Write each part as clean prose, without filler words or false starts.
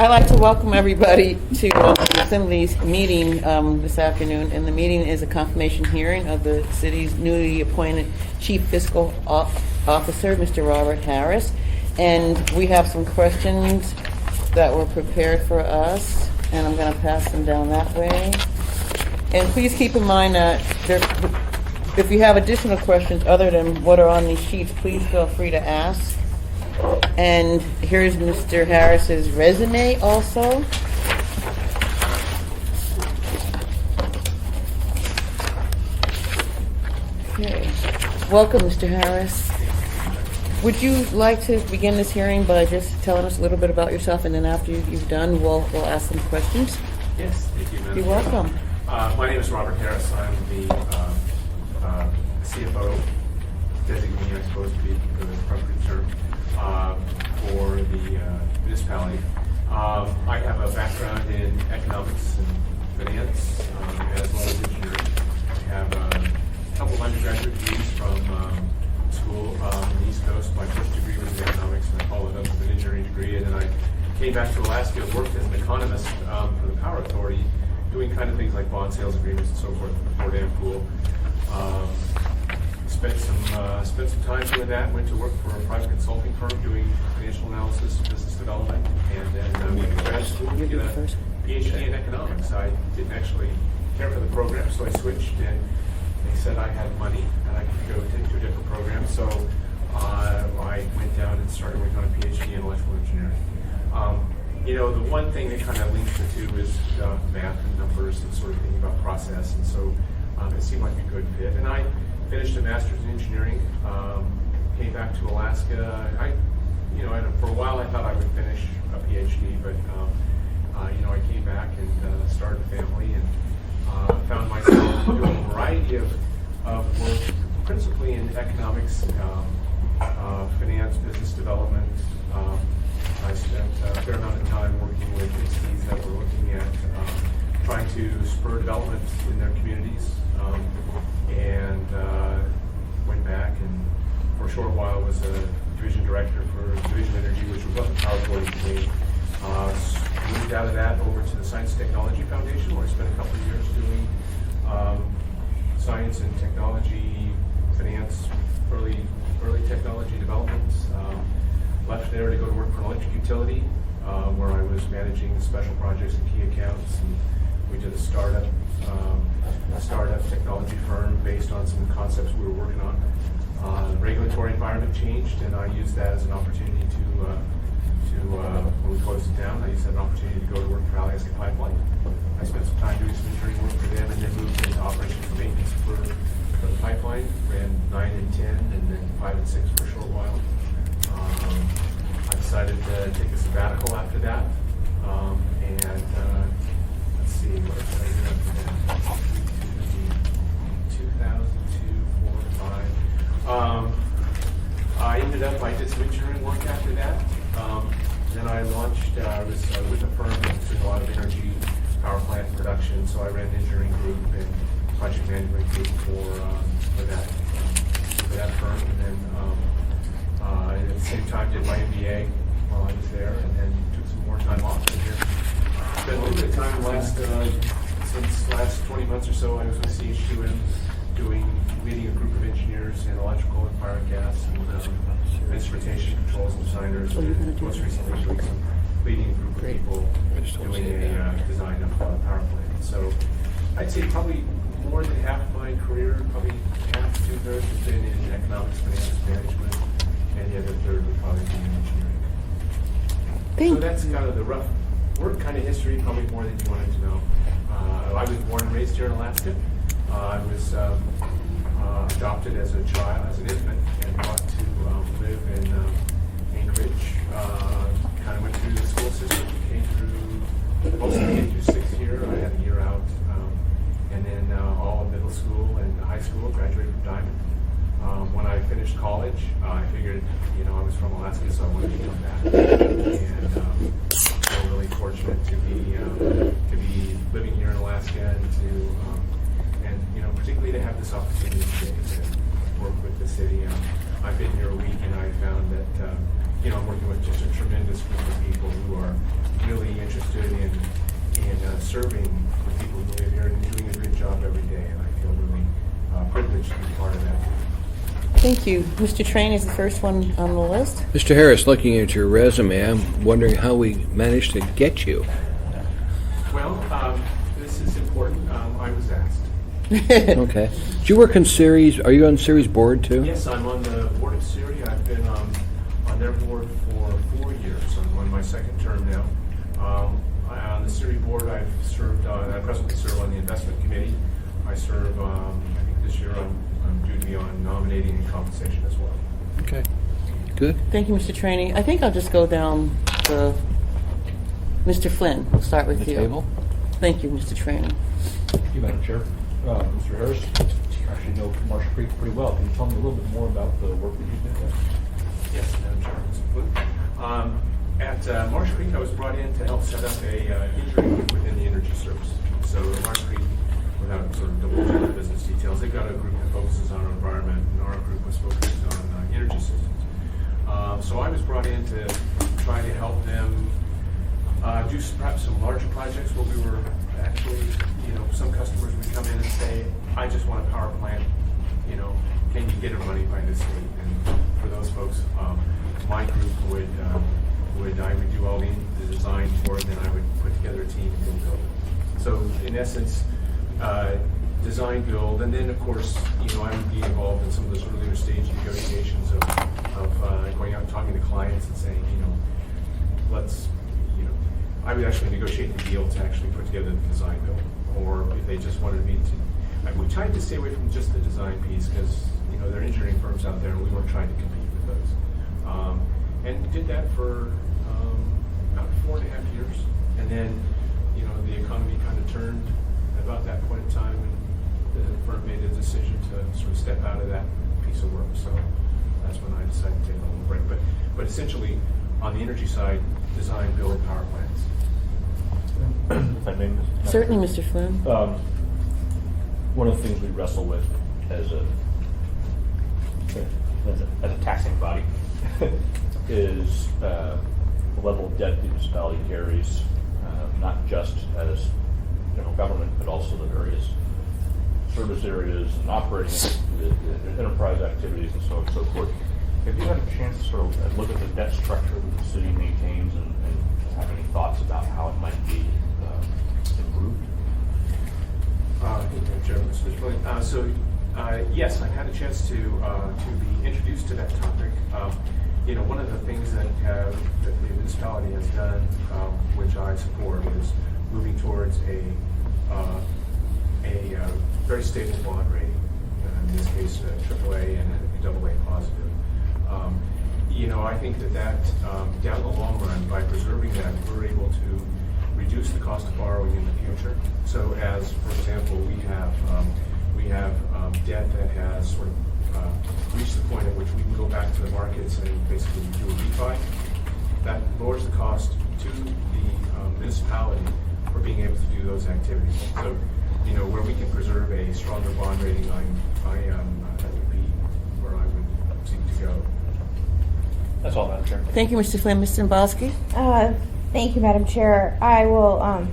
I'd like to welcome everybody to the Assembly's meeting this afternoon. And the meeting is a confirmation hearing of the city's newly appointed Chief Fiscal Officer, Mr. Robert Harris. And we have some questions that were prepared for us, and I'm going to pass them down that way. And please keep in mind that if you have additional questions other than what are on these sheets, please feel free to ask. And here's Mr. Harris's resume also. Okay. Welcome, Mr. Harris. Would you like to begin this hearing by just telling us a little bit about yourself, and then after you've done, we'll ask some questions? Yes, thank you, Madam You're Chair. welcome. My name is Robert Harris. I'm the CFO designee, I suppose, to be the appropriate term, for the municipality. I have a background in economics and finance, as well as engineering. I have a couple of undergraduate degrees from school on the East Coast. My first degree was in economics, and I followed up with an engineering degree. And then I came back to Alaska and worked as an economist for the Power Authority, doing kind of things like bond sales agreements and so forth at the Fort Dam Pool. Spent some time doing that. Went to work for a private consulting firm doing financial analysis, business development, and then went to grad school to get a PhD in economics. I didn't actually care for the program, so I switched, and they said I had money and I could go to a different program. So I went down and started working on a PhD in electrical engineering. You know, the one thing that kind of links the two is math and numbers and sort of thinking about process, and so it seemed like a good fit. And I finished a master's in engineering, came back to Alaska. For a while I thought I would finish a PhD, but I came back and started a family, and found myself doing a variety of work, principally in economics, finance, business development. I spent a fair amount of time working with entities that were looking at trying to spur development in their communities, and went back and for a short while was a division director for Division Energy, which was what the Power Authority to me. Moved out of that over to the Science and Technology Foundation, where I spent a couple of years doing science and technology, finance, early technology development. Left there to go to work for an electric utility, where I was managing special projects and key accounts. And we did a startup technology firm based on some concepts we were working on. The regulatory environment changed, and I used that as an opportunity to when we closed it down, I used that as an opportunity to go to work for Alaska Pipeline. I spent some time doing some engineering work for them, and then moved into operations and maintenance for the pipeline. Ran 9 and 10, and then 5 and 6 for a short while. I decided to take a sabbatical after that, and let's see, what did I do after that? 2002, 4, 5. I did some engineering work after that. Then I launched, I was with a firm that's doing a lot of energy power plant production, so I ran an engineering group and project management group for that firm. And then at the same time did my MBA while I was there, and then took some more time off. And here spent a little bit of time since last 20 months or so. I was with CH2M leading a group of engineers in electrical and fire and gas and instrumentation controls and designers, and most recently leading a group of people doing a design of a power plant. So I'd say probably more than half my career, probably half, 2/3 has been in economics, finance, management, and the other third would probably be in engineering. So that's kind of the rough work kind of history, probably more than you wanted to know. I was born and raised here in Alaska. I was adopted as an infant, and brought to live in Anchorage. Kind of went through the school system, came through most of the K through 6 here. I had a year out, and then all of middle school and high school. Graduated from Diamond. When I finished college, I figured, I was from Alaska, so I wanted to come back. And I'm really fortunate to be living here in Alaska, and particularly to have this opportunity today to work with the city. I've been here a week, and I found that I'm working with just a tremendous group of people who are really serving the people who live here and doing a good job every day, and I feel really privileged to be part of that. Thank you. Mr. Train is the first one on the list. Mr. Harris, looking at your resume, I'm wondering how we managed to get you. Well, this is important. I was asked. Okay. Do you work in Ceres? Are you on Ceres board too? Yes, I'm on the board of Siri. I've been on their board for 4 years. I'm on my second term now. On the Siri board, I've served. I presently serve on the investment committee. I serve. I think this year I'm due to be on nominating and compensation as well. Okay. Good. Thank you, Mr. Trainee. I think I'll just go down to Mr. Flynn. We'll start with The you. table. Thank you, Mr. Trainee. Thank you, Madam Chair. Mr. Harris, I actually know Marsh Creek pretty well. Can you tell me a little bit more about the work that you did there? Yes, Madam Chair. Mr. Flynn. At Marsh Creek, I was brought in to help set up a injury group within the energy service. So at Marsh Creek, without sort of divulging the business details, they've got a group that focuses on environment, and our group was focused on energy systems. So I was brought in to try to help them do perhaps some larger projects where we were actually, some customers would come in and say, I just want a power plant, can you get it running by this date? And for those folks, my group would I would do all the design for it, and then I would put together a team and build it. So in essence, design, build, and then of course, I would be involved in some of those earlier stage negotiations of going out and talking to clients and saying, I would actually negotiate the deal to actually put together the design build, or if they just wanted me to. We tried to stay away from just the design piece because there are engineering firms out there, and we weren't trying to compete with those. And did that for about 4.5 years, and then the economy kind of turned at about that point in time, and the firm made a decision to sort of step out of that piece of work. So that's when I decided to take a little break. But essentially, on the energy side, design, build power plants. If I may, Mr. Certainly, Mr. Flynn. One of the things we wrestle with as a taxing body is the level of debt the municipality carries, not just as general government, but also the various service areas and operating the enterprise activities and so on and so forth. Have you had a chance to sort of look at the debt structure that the city maintains and have any thoughts about how it might be improved? Thank you, Chairman. Yes, I've had a chance to be introduced to that topic. One of the things that the municipality has done, which I support, is moving towards a very stable bond rating. In this case, AAA and a AA positive. I think that down the long run, by preserving that, we're able to reduce the cost of borrowing in the future. So, as for example, we have debt that has sort of reached the point at which we can go back to the markets and basically do a refi. That lowers the cost to the municipality for being able to do those activities. So, where we can preserve a stronger bond rating, that would be where I would seek to go. That's all, Madam Chair. Thank you, Mr. Flynn. Mr. Zimbalski? Thank you, Madam Chair. I will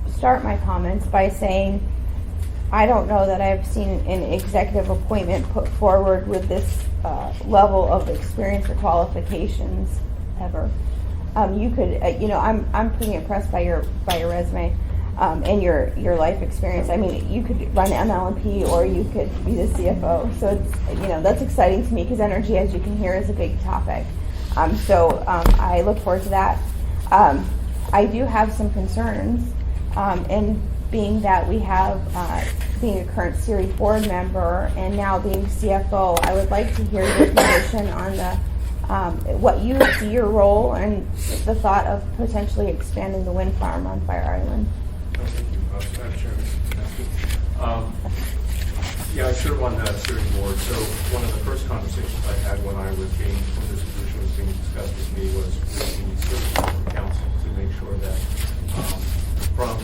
start my comments by saying I don't know that I've seen an executive appointment put forward with this level of experience or qualifications ever. You could, I'm pretty impressed by your resume and your life experience. I mean, you could run ML&P or you could be the CFO. So it's, that's exciting to me because energy, as you can hear, is a big topic. So I look forward to that. I do have some concerns, and being that we have, being a current series board member and now being CFO, I would like to hear your position on the what you see your role and the thought of potentially expanding the wind farm on Fire Island. Thank you, Madam Chairman. I serve on the steering board. So one of the first conversations I had when this position was being discussed with me was with the service council to make sure that from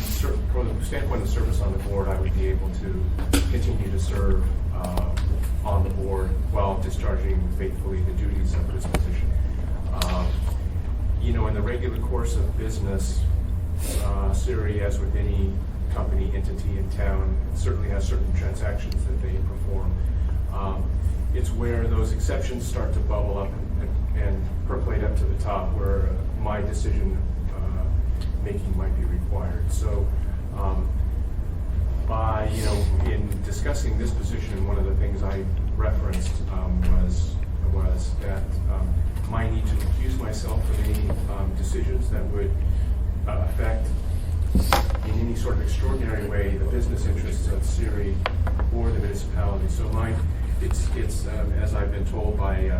the standpoint of service on the board, I would be able to continue to serve on the board while discharging faithfully the duties of this position. In the regular course of business, Siri, as with any company, entity in town, certainly has certain transactions that they perform. It's where those exceptions start to bubble up and percolate up to the top where my decision making might be required. So by, in discussing this position, one of the things I referenced was that my need to recuse myself from any decisions that would affect in any sort of extraordinary way the business interests of Siri or the municipality. So it's as I've been told by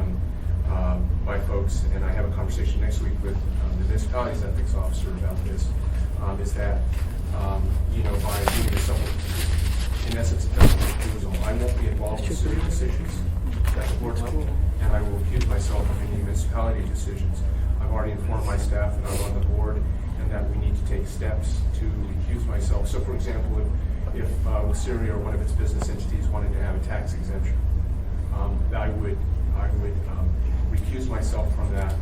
folks, and I have a conversation next week with the municipality's ethics officer about this, is that by doing this, in essence, I won't be involved in Siri decisions at the board level, and I will recuse myself from any municipality decisions. I've already informed my staff that I'm on the board and that we need to take steps to recuse myself. So, for example, if Siri or one of its business entities wanted to have a tax exemption, I would recuse myself from that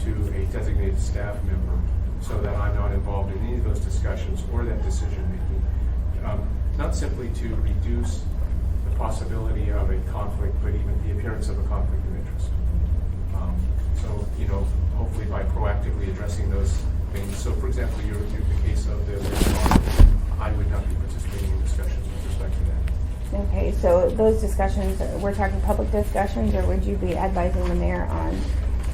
to a designated staff member so that I'm not involved in any of those discussions or that decision making. Not simply to reduce the possibility of a conflict, but even the appearance of a conflict of interest. So, hopefully by proactively addressing those things. So, for example, the case of the I would not be participating in discussions with respect to that. Okay, so those discussions, we're talking public discussions, or would you be advising the mayor on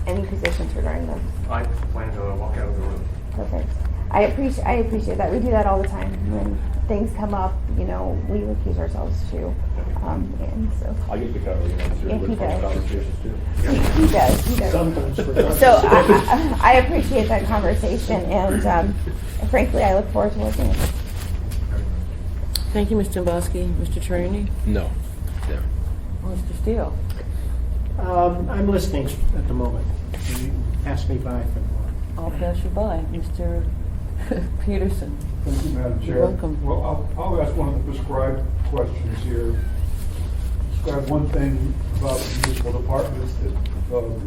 any positions regarding them? I plan to walk out of the room. Perfect. I appreciate that. We do that all the time. When things come up, we recuse ourselves too. And so I get to cover, Yeah, he with does. conversations too. he does. Sometimes for So I appreciate that conversation, and frankly, I look forward to working with you. Thank you, Mr. Dombrowski. Mr. Trini? No. No. Mr. Steele? I'm listening at the moment. You passed me by for the moment. I'll pass you by. Mr. Peterson? Thank you, Madam Chair. You're welcome. Well, I'll ask one of the prescribed questions here. Describe one thing about the municipal departments that will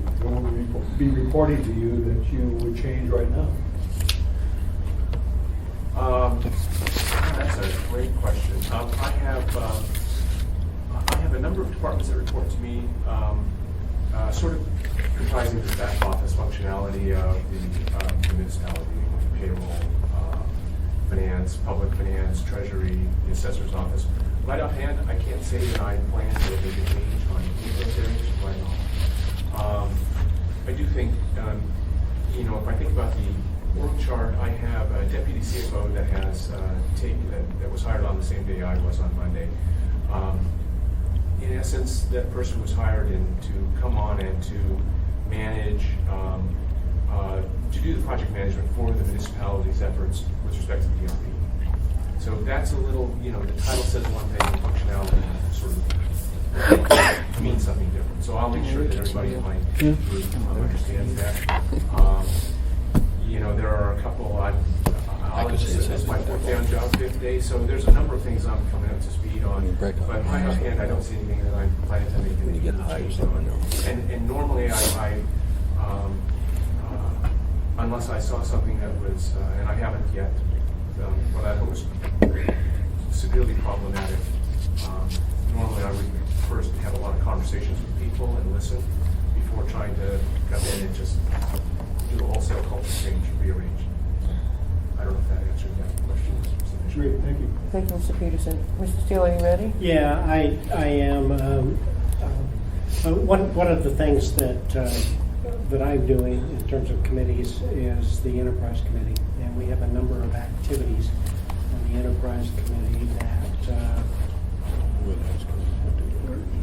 be reporting to you that you would change right now. That's a great question. I have a number of departments that report to me, sort of comprising the back office functionality of the municipality, payroll, finance, public finance, treasury, the assessor's office. Right offhand, I can't say that I plan to make a change on any of those areas right now. I do think, if I think about the org chart, I have a deputy CFO that has that was hired on the same day I was on Monday. In essence, that person was hired to come on and to manage, to do the project management for the municipality's efforts with respect to the ERP. So that's a little, the title says one thing, the functionality sort of means something different. So I'll make sure that everybody in my group understands that. There are a couple, it's my fourth day on job, fifth day, so there's a number of things I'm coming up to speed on. But right offhand, I don't see anything that I'm planning to make any change on. And normally unless I saw something that was, and I haven't yet, what I thought was severely problematic, normally I would first have a lot of conversations with people and listen before trying to come in and just do a wholesale culture change, rearrange. I don't know if that answered that question. Great, thank you. Thank you, Mr. Peterson. Mr. Steele, are you ready? Yeah, I am. One of the things that I'm doing in terms of committees is the Enterprise Committee, and we have a number of activities on the Enterprise Committee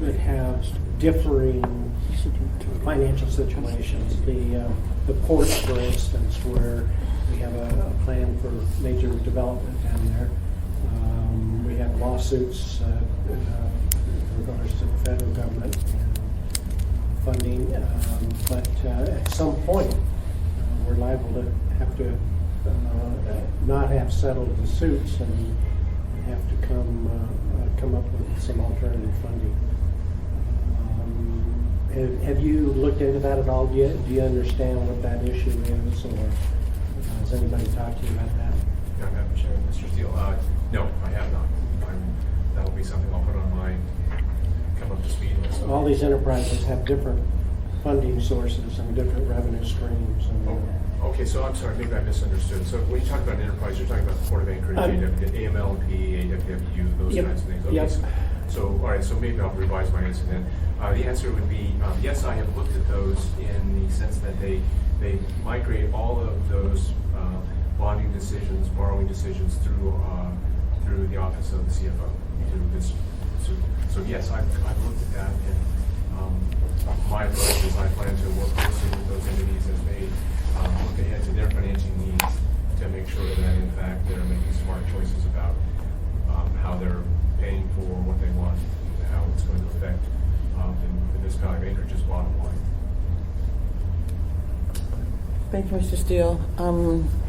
that have differing financial situations. The ports, for instance, where we have a plan for major development down there. We have lawsuits in regards to the federal government and funding, but at some point we're liable to have to not have settled the suits and have to come up with some alternative funding. Have you looked into that at all? Do you understand what that issue is, or has anybody talked to you about that? Mr. Steele. No, I have not. That'll be something I'll put on my come up to speed list. All these enterprises have different funding sources and different revenue streams. Okay, so I'm sorry, maybe I misunderstood. So when you talk about an enterprise, you're talking about the Port of Anchorage, AMLP, AWWU, those Yep, kinds of things. Okay, yep. So, all right, so maybe I'll revise my answer then. The answer would be, yes, I have looked at those in the sense that they migrate all of those bonding decisions, borrowing decisions through the office of the CFO. Through this, so yes, I've looked at that, and my approach is I plan to work closely with those entities as they look ahead to their financing needs to make sure that in fact they're making smart choices about how they're paying for what they want, and how it's going to affect the municipality of Anchorage's bottom line. Thank you, Mr. Steele.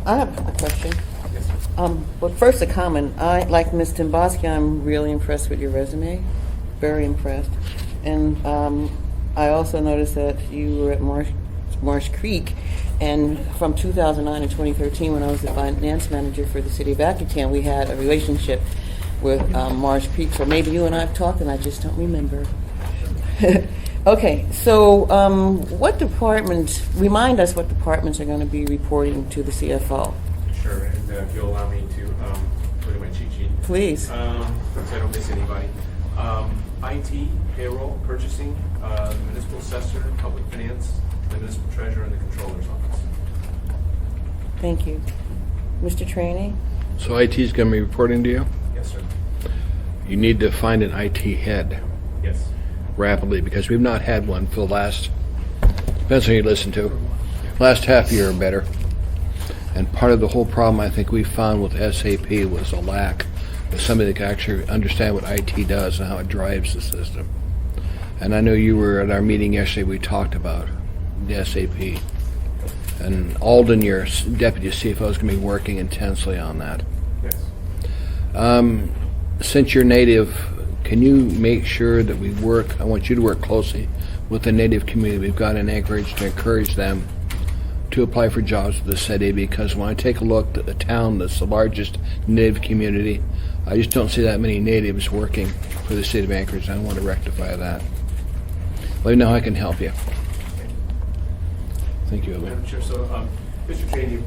I have a question. Yes, sir. But first, a comment. Like Ms. Timboski, I'm really impressed with your resume. Very impressed. And I also noticed that you were at Marsh Creek, and from 2009 to 2013, when I was the finance manager for the city of Atherton, we had a relationship with Marsh Creek. So maybe you and I have talked, and I just don't remember. Okay, so remind us what departments are going to be reporting to the CFO. Sure, and if you'll allow me to put in my cheat sheet. Please. So I don't miss anybody. IT, payroll, purchasing, the municipal assessor, public finance, the municipal treasurer, and the controller's office. Thank you. Mr. Trainee? So IT is going to be reporting to you? Yes, sir. You need to find an IT head Yes. rapidly, because we've not had one for the last, depends on who you listen to, last half year or better. And part of the whole problem I think we found with SAP was a lack of somebody that can actually understand what IT does and how it drives the system. And I know you were at our meeting yesterday, we talked about the SAP. And Alden, your deputy CFO, is going to be working intensely on that. Yes. Since you're native, can you make sure that we work, I want you to work closely with the native community we've got in Anchorage to encourage them to apply for jobs with the city, because when I take a look at the town that's the largest native community, I just don't see that many natives working for the city of Anchorage, and I want to rectify that. Let me know how I can help you. Thank you, Evan. Madam Chair, so Mr. Trainee,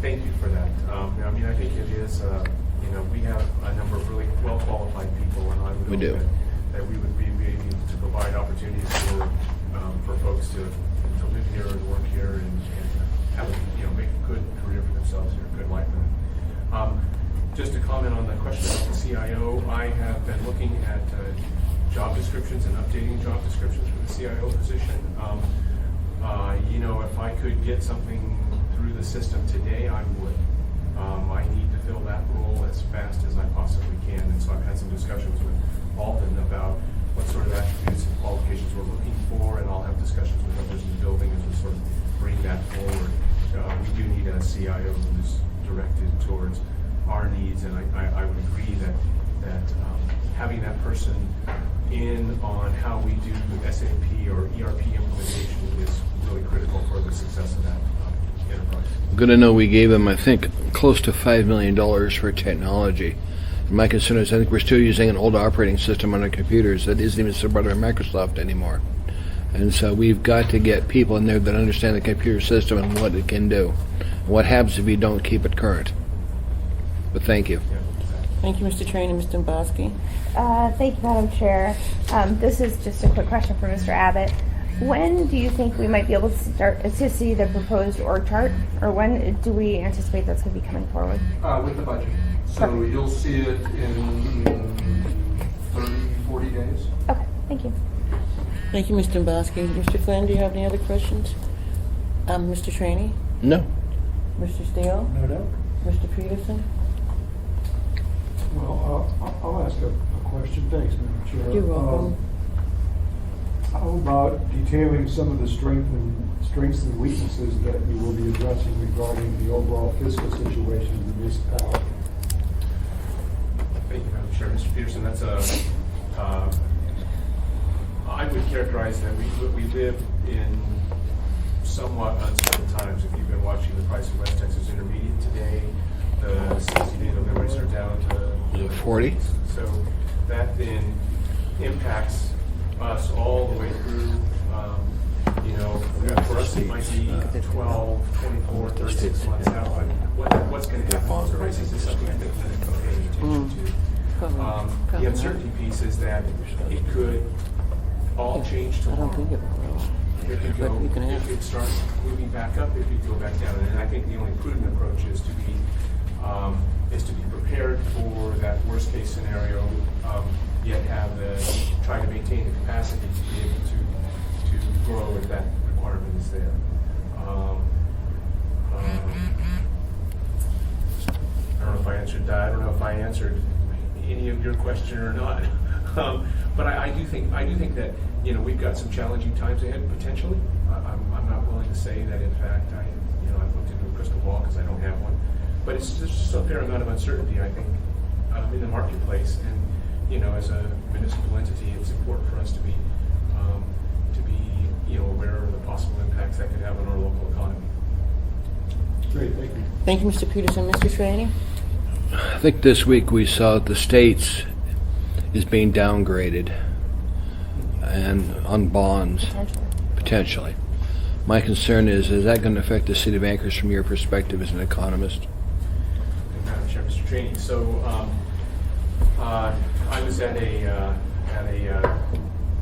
thank you for that. I mean, I think it is, we have a number of really well-qualified people, and I would We hope do. that we would be able to provide opportunities for folks to live here and work here and have make a good career for themselves here, a good life. Just to comment on the question about the CIO, I have been looking at job descriptions and updating job descriptions for the CIO position. If I could get something through the system today, I would. I need to fill that role as fast as I possibly can, and so I've had some discussions with Alden about what sort of attributes and qualifications we're looking for, and I'll have discussions with others in the building as we sort of bring that forward. We do need a CIO who's directed towards our needs, and I would agree that having that person in on how we do SAP or ERP implementation is really critical for the success of that enterprise. I'm going to know we gave them, I think, close to $5 million for technology. And my concern is I think we're still using an old operating system on our computers that isn't even supported by Microsoft anymore. And so we've got to get people in there that understand the computer system and what it can do. And what happens if you don't keep it current. But thank you. Yeah, exactly. Thank you, Mr. Trainee. Ms. Dombrowski? Thank you, Madam Chair. This is just a quick question for Mr. Abbott. When do you think we might be able to start to see the proposed org chart, or when do we anticipate that's going to be coming forward? With the budget. So you'll see it in 30, 40 days. Okay, thank you. Thank you, Ms. Dombrowski. Mr. Flynn, do you have any other questions? Mr. Trainee? No. Mr. Steele? No doubt. Mr. Peterson? Well, I'll ask a question. Thanks, Madam Chair. You're welcome. How about detailing some of the strengths and weaknesses that you will be addressing regarding the overall fiscal situation of the municipality? Thank you, Madam Chair. Mr. Peterson, that's I would characterize that we live in somewhat uncertain times. If you've been watching the price of West Texas Intermediate today, the 60-day 40. So that then impacts us all the way through. You know, for us it might be 12, 24, 36 months out, but what's going to happen with prices is something I think that we're paying attention to. The uncertainty piece is that it could all change I don't tomorrow. think it will. It could go, But you can it ask. could start moving back up, it could go back down. And I think the only prudent approach is to be prepared for that worst case scenario, yet try to maintain the capacity to be able to grow if that requirement is there. I don't know if I answered that. I don't know if I answered any of your question or not. But I do think that, you know, we've got some challenging times ahead potentially. I'm not willing to say that in fact I've looked into a crystal ball because I don't have one. But it's just a fair amount of uncertainty, I think, in the marketplace. And, you know, as a municipal entity, it's important for us to be aware of the possible impacts that could have on our local economy. Great, thank you. Thank you, Mr. Peterson. Mr. Straney? I think this week we saw that the states is being downgraded and on bonds, potentially. My concern is that going to affect the city of Anchorage from your perspective as an economist? Madam Chair, Mr. Traney. So I was at a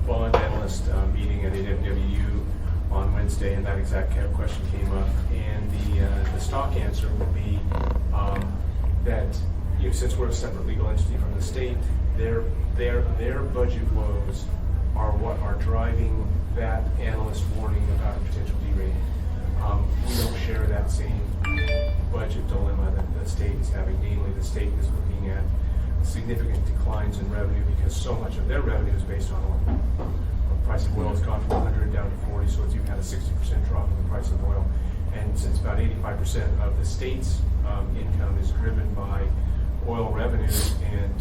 bond analyst meeting at AWU on Wednesday, and that exact kind of question came up. And the stock answer would be that, you know, since we're a separate legal entity from the state, their budget woes are what are driving that analyst warning about a potential derating. We don't share that same budget dilemma that the state is having. Namely, the state is looking at significant declines in revenue because so much of their revenue is based on oil. The price of oil has gone from 100 down to 40, so you've had a 60% drop in the price of oil. And since about 85% of the state's income is driven by oil revenues and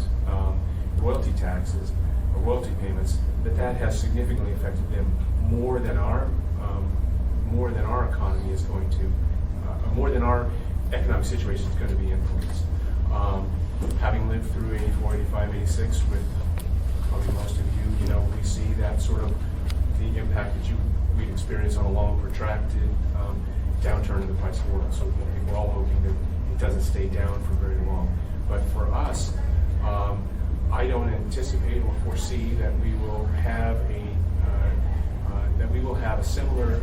royalty taxes or royalty payments, that has significantly affected them more than our economy is going to, more than our economic situation is going to be influenced. Having lived through 84, 85, 86 with probably most of you, you know, we see that sort of the impact that we experience on a long, protracted downturn in the price of oil. So I think we're all hoping that it doesn't stay down for very long. But for us, I don't anticipate or foresee that we will have a similar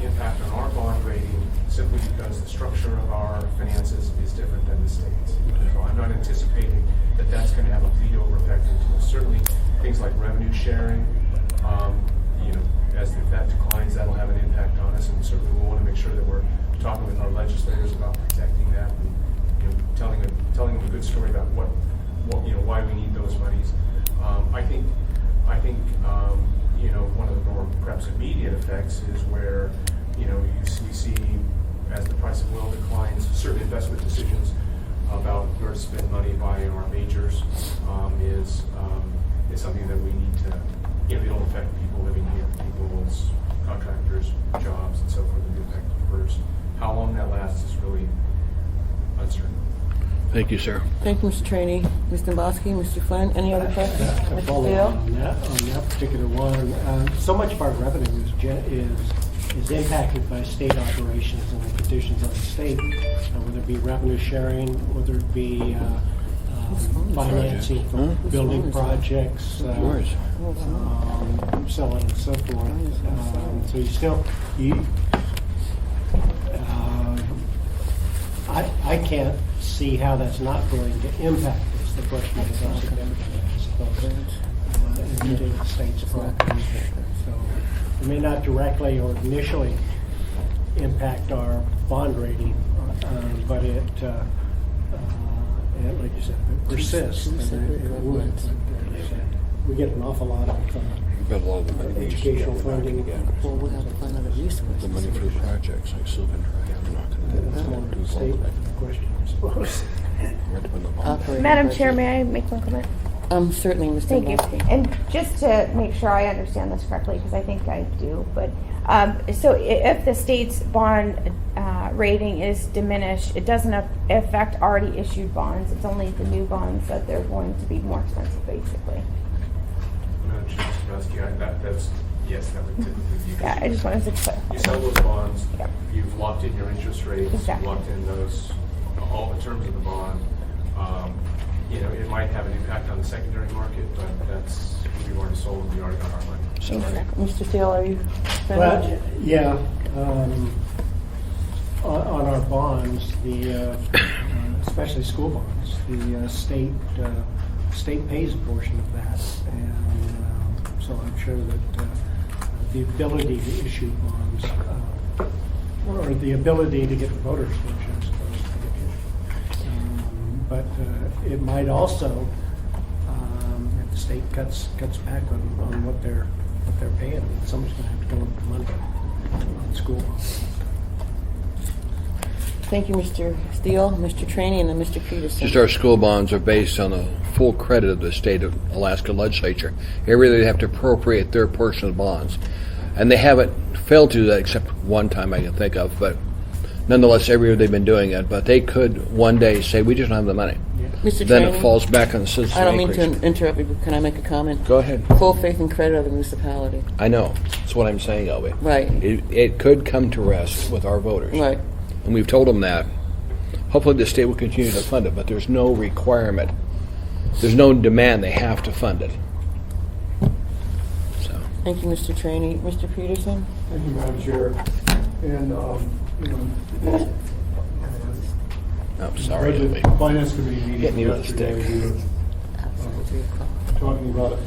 impact on our bond rating simply because the structure of our finances is different than the state's. So I'm not anticipating that that's going to have a bleed over effect into it. Certainly things like revenue sharing, you know, as if that declines, that'll have an impact on us, and certainly we want to make sure that we're talking with our legislators about protecting that and, you know, telling them a good story about what you know, why we need those monies. I think you know, one of the more perhaps immediate effects is where, you know, we see as the price of oil declines, certain investment decisions about where to spend money by our majors is something that we need to, you know, it'll affect people living here, people's contractors, jobs, and so forth. It'll affect first. How long that lasts is really uncertain. Thank you, sir. Thank you, Mr. Traney. Mr. Bosky, Mr. Flynn, any other questions? To Mr. follow Steele? on that particular one, so much of our revenue is impacted by state operations and the conditions of the state, whether it be revenue sharing, whether it be financing for building projects, so on and so forth. So I can't see how that's not going to impact us. The question is also going to the state's property. So it may not directly or initially impact our bond rating, but it, like you said, if it persists, then it would. We get an awful lot of educational funding. Well, we'll have to find other resources. The money for the projects, like Sylvan Drive, I'm not going That's more of a state question, I suppose. Operating Madam budget. Chair, may I make one comment? Certainly, Mr. Thank you. Bosky. And just to make sure I understand this correctly, because I think I do, but So if the state's bond rating is diminished, it doesn't affect already issued bonds. It's only the new bonds that they're going to be more expensive, basically. Madam Chair, Mr. Kowski, that's, yes, that would typically be. Yeah, I just wanted to clarify. You sell those bonds, Yep. you've locked in your interest rates, Exactly. you've locked in those, all the terms of the bond. You know, it might have an impact on the secondary market, but that's, we've already sold, we already got our money. So, Mr. Steele, are you Well, finished? yeah, on our bonds, especially school bonds, the state pays a portion of that. And so I'm sure that the ability to issue bonds, or the ability to get the voters' permission, I suppose. But it might also, if the state cuts back on what they're paying, someone's going to have to come up with money on school bonds. Thank you, Mr. Steele, Mr. Trainee, and then Mr. Peterson. just our school bonds are based on the full credit of the state of Alaska legislature. Every year they have to appropriate their portion of the bonds. And they haven't failed to do that except one time I can think of, but nonetheless, every year they've been doing it. But they could one day say, we just don't have the money. Mr. Then Trainee, it falls back on the citizens I don't of mean Anchorage. to interrupt you, but can I make a comment? Go ahead. Full faith and credit of the municipality. I know. That's what I'm saying, Elby. Right. It could come to rest with our voters. Right. And we've told them that. Hopefully the state will continue to fund it, but there's no requirement. There's no demand they have to fund it. So, Thank you, Mr. Trainee. Mr. Peterson? Thank you, Madam Chair. And, I'm sorry, Budget Elby. Finance Committee Get meeting me with the yesterday, stick. we were talking about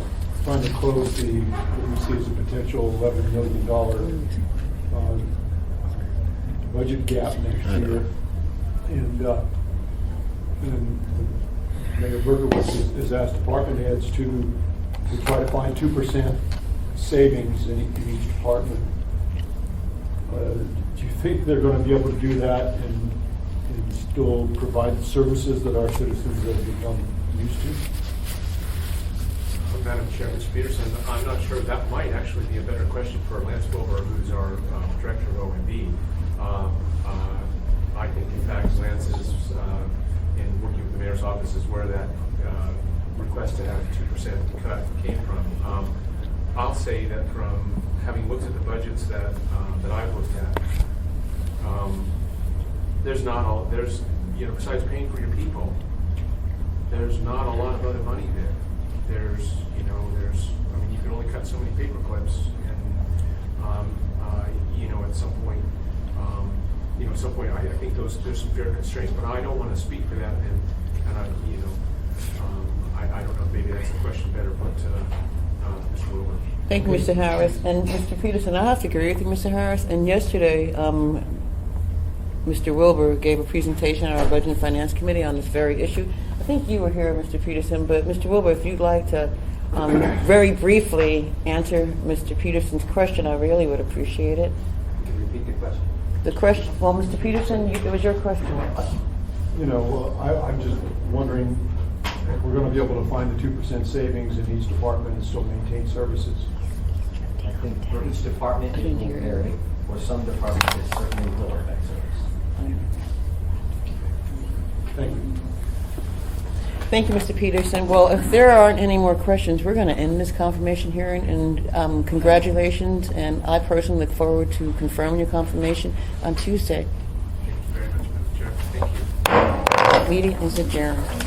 trying to close what we see as a potential $11 million budget gap next I know. year. And Mayor Berkowitz has asked department heads to try to find 2% savings in each department. Do you think they're going to be able to do that and still provide the services that our citizens have become used to? Madam Chair, Mr. Peterson, I'm not sure, that might actually be a better question for Lance Wilbur, who's our Director of O&D. I think, in fact, Lance is, in working with the mayor's office, is where that request to have a 2% cut came from. I'll say that from having looked at the budgets that I've looked at, there's, you know, besides paying for your people, there's not a lot of other money there. I mean, you can only cut so many paper clips, and, at some point, I think there's some fair constraints, but I don't want to speak for that, and I don't know, maybe that's the question better put to Mr. Wilbur. Thank you, Mr. Harris. And Mr. Peterson, I have to agree with you, Mr. Harris. And yesterday, Mr. Wilbur gave a presentation at our Budget and Finance Committee on this very issue. I think you were here, Mr. Peterson, but Mr. Wilbur, if you'd like to very briefly answer Mr. Peterson's question, I really would appreciate it. Can you repeat the question? The question, well, Mr. Peterson, it was your question. I'm just wondering if we're going to be able to find the 2% savings in each department and still maintain services. I think for each department, it will vary. For some departments, it certainly will affect service. Thank you. Thank you, Mr. Peterson. Well, if there aren't any more questions, we're going to end this confirmation hearing, and congratulations, and I personally look forward to confirming your confirmation on Tuesday. Thank you very much, Madam Chair. Thank you. Meeting is adjourned.